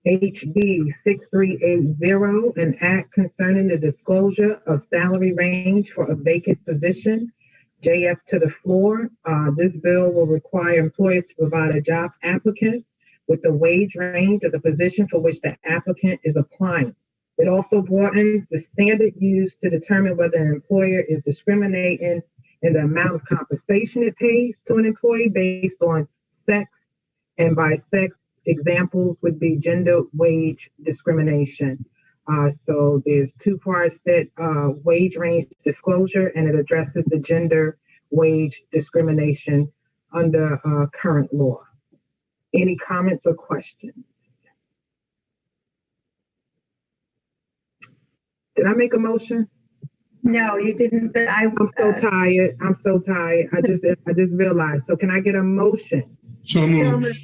HB 6380, an act concerning the disclosure of salary range for a vacant position. JF to the floor. This bill will require employers to provide a job applicant with the wage range of the position for which the applicant is applying. It also broadens the standard used to determine whether an employer is discriminating in the amount of compensation it pays to an employee based on sex, and by sex, examples would be gender wage discrimination. So there's two parts that wage range disclosure, and it addresses the gender wage discrimination under current law. Any comments or questions? Did I make a motion? No, you didn't, but I'm so tired. I'm so tired. I just realized. So can I get a motion? So moved.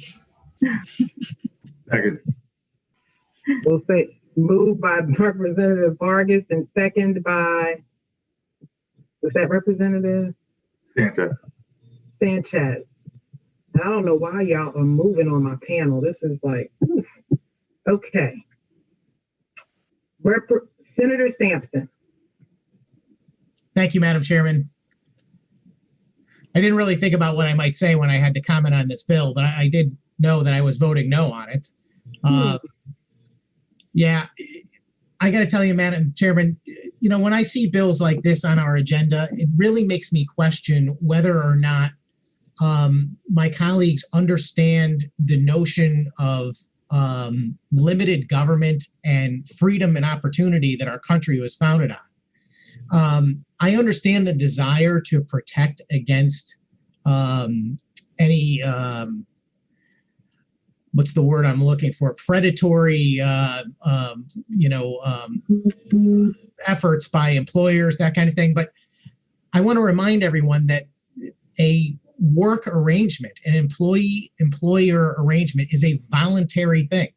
Second. We'll say moved by Representative Vargas and second by, was that Representative Sanchez? And I don't know why y'all are moving on my panel. This is like, oof. Okay. Senator Sampson. Thank you, Madam Chairman. I didn't really think about what I might say when I had to comment on this bill, but I did know that I was voting no on it. Yeah, I got to tell you, Madam Chairman, you know, when I see bills like this on our agenda, it really makes me question whether or not my colleagues understand the notion of limited government and freedom and opportunity that our country was founded on. I understand the desire to protect against any, what's the word I'm looking for, predatory, efforts by employers, that kind of thing. But I want to remind everyone that a work arrangement, an employee-employer arrangement, is a voluntary thing.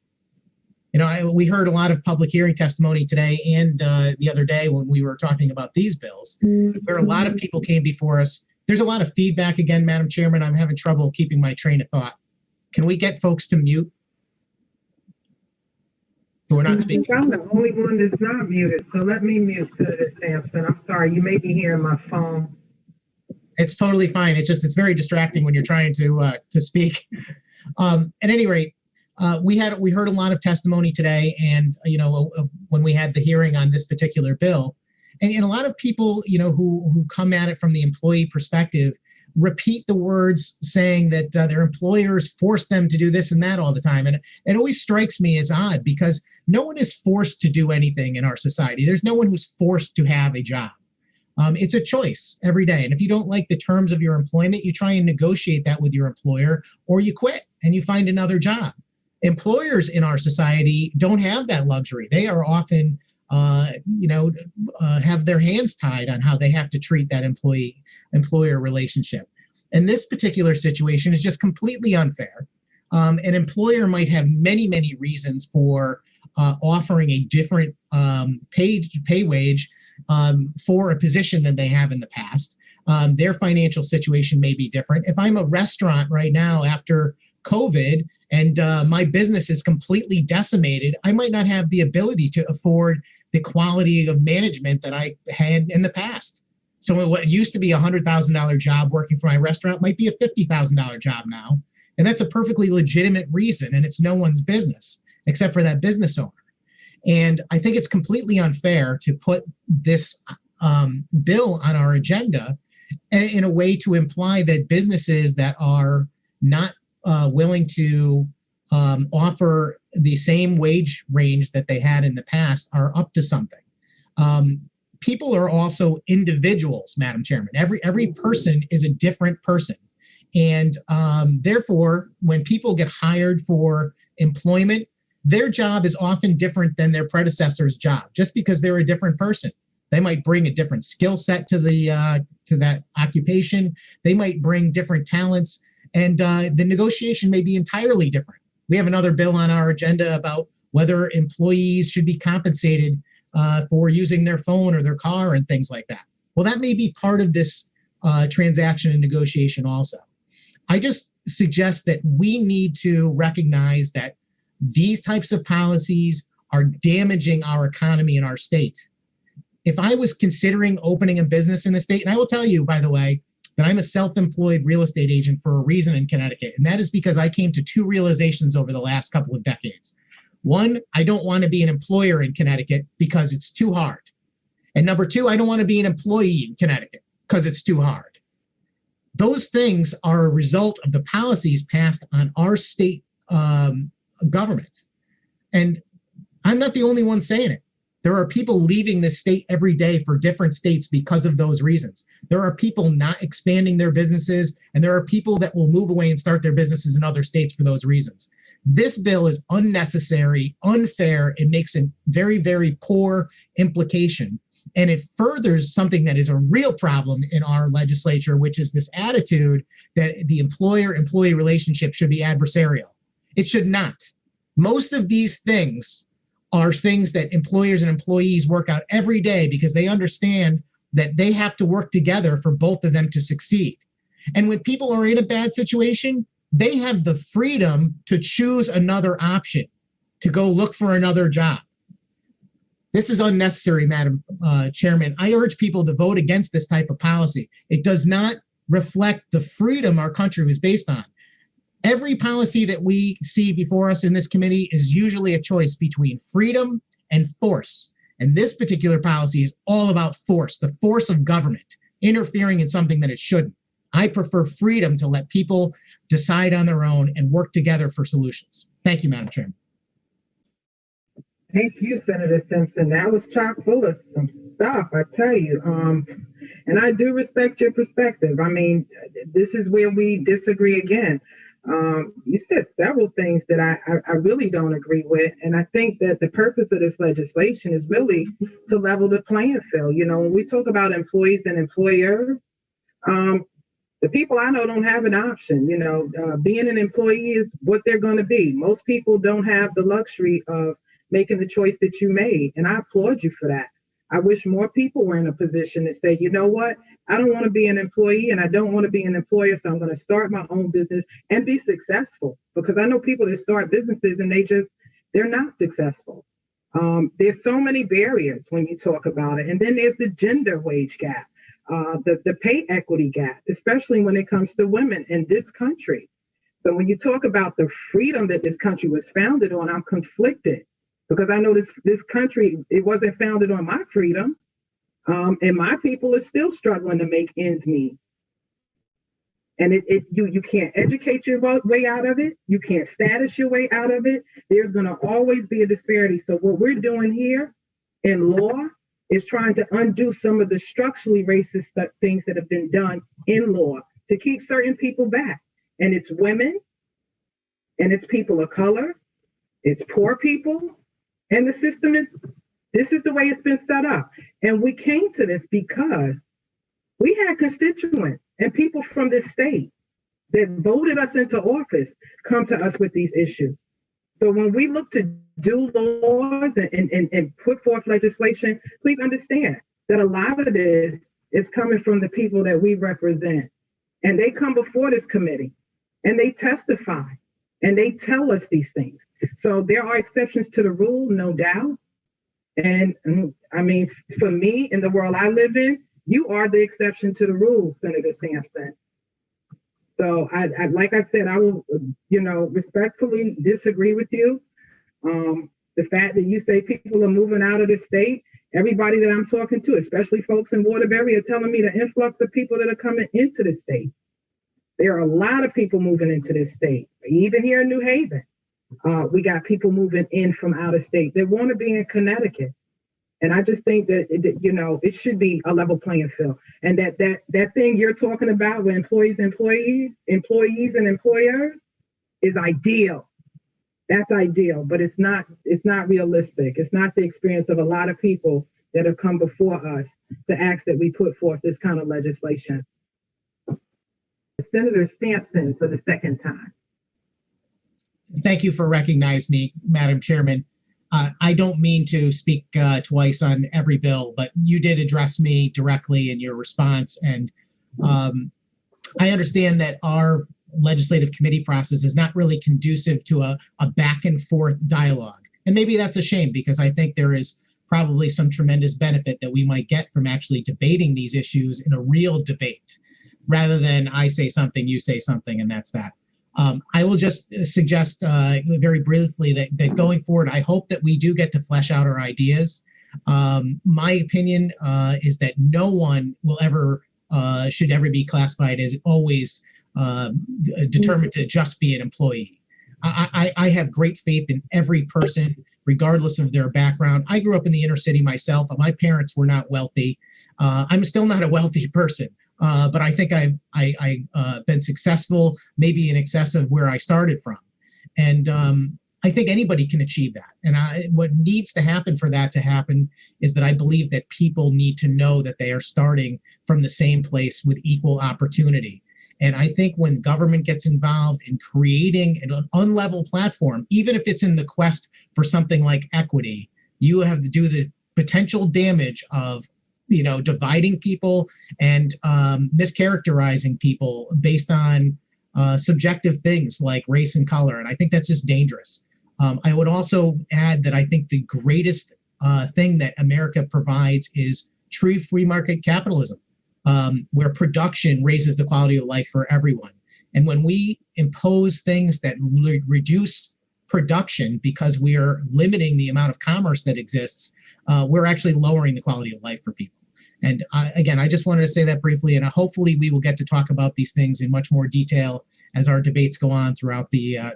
You know, we heard a lot of public hearing testimony today and the other day when we were talking about these bills, where a lot of people came before us. There's a lot of feedback again, Madam Chairman. I'm having trouble keeping my train of thought. Can we get folks to mute? We're not speaking. I'm the only one that's not muted, so let me mute Senator Sampson. I'm sorry, you may be hearing my phone. It's totally fine. It's very distracting when you're trying to speak. At any rate, we heard a lot of testimony today, and when we had the hearing on this particular bill, and a lot of people who come at it from the employee perspective repeat the words saying that their employers force them to do this and that all the time, and it always strikes me as odd because no one is forced to do anything in our society. There's no one who's forced to have a job. It's a choice every day. And if you don't like the terms of your employment, you try and negotiate that with your employer, or you quit and you find another job. Employers in our society don't have that luxury. They are often, have their hands tied on how they have to treat that employer relationship. And this particular situation is just completely unfair. An employer might have many, many reasons for offering a different pay wage for a position than they have in the past. Their financial situation may be different. If I'm a restaurant right now after COVID and my business is completely decimated, I might not have the ability to afford the quality of management that I had in the past. So what used to be a $100,000 job working for my restaurant might be a $50,000 job now. And that's a perfectly legitimate reason, and it's no one's business except for that business owner. And I think it's completely unfair to put this bill on our agenda in a way to imply that businesses that are not willing to offer the same wage range that they had in the past are up to something. People are also individuals, Madam Chairman. Every person is a different person. And therefore, when people get hired for employment, their job is often different than their predecessor's job, just because they're a different person. They might bring a different skill set to that occupation. They might bring different talents, and the negotiation may be entirely different. We have another bill on our agenda about whether employees should be compensated for using their phone or their car and things like that. Well, that may be part of this transaction and negotiation also. I just suggest that we need to recognize that These types of policies are damaging our economy in our state. If I was considering opening a business in the state, and I will tell you, by the way, that I'm a self-employed real estate agent for a reason in Connecticut, and that is because I came to two realizations over the last couple of decades. One, I don't want to be an employer in Connecticut because it's too hard. And number two, I don't want to be an employee in Connecticut because it's too hard. Those things are a result of the policies passed on our state government. And I'm not the only one saying it. There are people leaving this state every day for different states because of those reasons. There are people not expanding their businesses, and there are people that will move away and start their businesses in other states for those reasons. This bill is unnecessary, unfair. It makes a very, very poor implication. And it furthers something that is a real problem in our legislature, which is this attitude that the employer-employee relationship should be adversarial. It should not. Most of these things are things that employers and employees work out every day because they understand that they have to work together for both of them to succeed. And when people are in a bad situation, they have the freedom to choose another option, to go look for another job. This is unnecessary, Madam Chairman. I urge people to vote against this type of policy. It does not reflect the freedom our country is based on. Every policy that we see before us in this committee is usually a choice between freedom and force. And this particular policy is all about force, the force of government, interfering in something that it shouldn't. I prefer freedom to let people decide on their own and work together for solutions. Thank you, Madam Chairman. Thank you, Senator Simpson. That was chock full of some stuff, I tell you. And I do respect your perspective. I mean, this is where we disagree again. You said several things that I really don't agree with. And I think that the purpose of this legislation is really to level the playing field. You know, when we talk about employees and employers, the people I know don't have an option. You know, being an employee is what they're going to be. Most people don't have the luxury of making the choice that you made. And I applaud you for that. I wish more people were in a position to say, you know what, I don't want to be an employee and I don't want to be an employer, so I'm going to start my own business and be successful. Because I know people that start businesses and they're not successful. There's so many barriers when you talk about it. And then there's the gender wage gap, the pay equity gap, especially when it comes to women in this country. So when you talk about the freedom that this country was founded on, I'm conflicted. Because I know this country, it wasn't founded on my freedom. And my people are still struggling to make ends meet. And you can't educate your way out of it. You can't status your way out of it. There's going to always be a disparity. So what we're doing here in law is trying to undo some of the structurally racist things that have been done in law to keep certain people back. And it's women, and it's people of color, it's poor people. And the system this is the way it's been set up. And we came to this because we had constituents and people from this state that voted us into office come to us with these issues. So when we look to do laws and put forth legislation, please understand that a lot of this is coming from the people that we represent. And they come before this committee and they testify and they tell us these things. So there are exceptions to the rule, no doubt. And I mean, for me, in the world I live in, you are the exception to the rule, Senator Sampson. So I like I said, I will, respectfully disagree with you. The fact that you say people are moving out of the state, everybody that I'm talking to, especially folks in Waterbury, are telling me the influx of people that are coming into the state. There are a lot of people moving into this state, even here in New Haven. We got people moving in from out of state. They want to be in Connecticut. And I just think that, it should be a level playing field. And that thing you're talking about with employees and employers is ideal. That's ideal, but it's not realistic. It's not the experience of a lot of people that have come before us to ask that we put forth this kind of legislation. Senator Sampson for the second time. Thank you for recognizing me, Madam Chairman. I don't mean to speak twice on every bill, but you did address me directly in your response. And I understand that our legislative committee process is not really conducive to a back and forth dialogue. And maybe that's a shame, because I think there is probably some tremendous benefit that we might get from actually debating these issues in a real debate, rather than I say something, you say something, and that's that. I will just suggest very briefly that going forward, I hope that we do get to flesh out our ideas. My opinion is that no one will ever, should ever be classified as always determined to just be an employee. I have great faith in every person, regardless of their background. I grew up in the inner city myself. My parents were not wealthy. I'm still not a wealthy person, but I think I've been successful, maybe in excess of where I started from. And I think anybody can achieve that. And what needs to happen for that to happen is that I believe that people need to know that they are starting from the same place with equal opportunity. And I think when government gets involved in creating an unlevel platform, even if it's in the quest for something like equity, you have to do the potential damage of, dividing people and mischaracterizing people based on subjective things like race and color. And I think that's just dangerous. I would also add that I think the greatest thing that America provides is true free market capitalism, where production raises the quality of life for everyone. And when we impose things that reduce production because we are limiting the amount of commerce that exists, we're actually lowering the quality of life for people. And again, I just wanted to say that briefly, and hopefully we will get to talk about these things in much more detail as our debates go on throughout the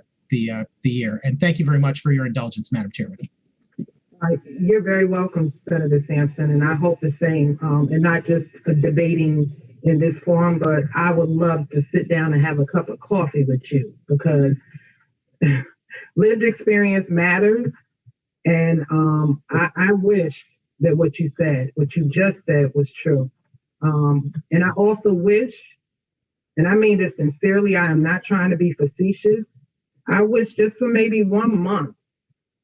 year. And thank you very much for your indulgence, Madam Chairman. You're very welcome, Senator Sampson, and I hope the same, and not just debating in this forum, but I would love to sit down and have a cup of coffee with you, because lived experience matters. And I wish that what you just said was true. And I also wish, and I mean this sincerely, I am not trying to be facetious, I wish just for maybe 1 month,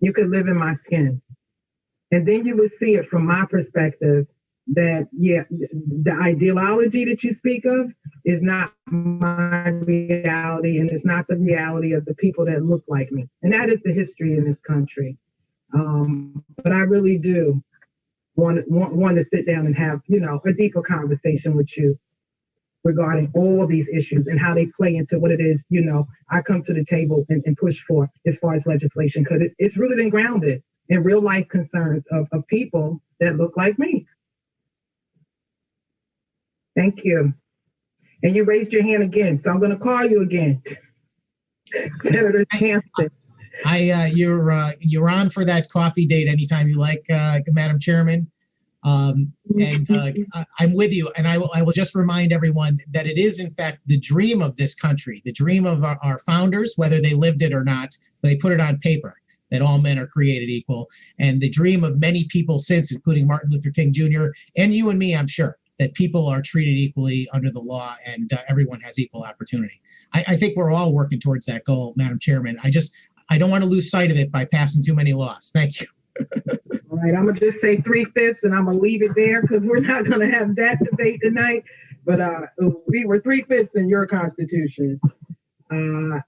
you could live in my skin. And then you would see it from my perspective that, yeah, the ideology that you speak of is not my reality, and it's not the reality of the people that look like me. And that is the history in this country. But I really do want to sit down and have, a deeper conversation with you regarding all of these issues and how they play into what it is, I come to the table and push for as far as legislation, because it's rooted and grounded in real life concerns of people that look like me. Thank you. And you raised your hand again, so I'm going to call you again. Senator Sampson. You're on for that coffee date anytime you like, Madam Chairman. I'm with you, and I will just remind everyone that it is in fact the dream of this country, the dream of our founders, whether they lived it or not, they put it on paper that all men are created equal, and the dream of many people since, including Martin Luther King Jr. and you and me, I'm sure, that people are treated equally under the law and everyone has equal opportunity. I think we're all working towards that goal, Madam Chairman. I don't want to lose sight of it by passing too many laws. Thank you. All right, I'm going to just say 3/5 and I'm going to leave it there, because we're not going to have that debate tonight. But we were 3/5 in your Constitution. Let's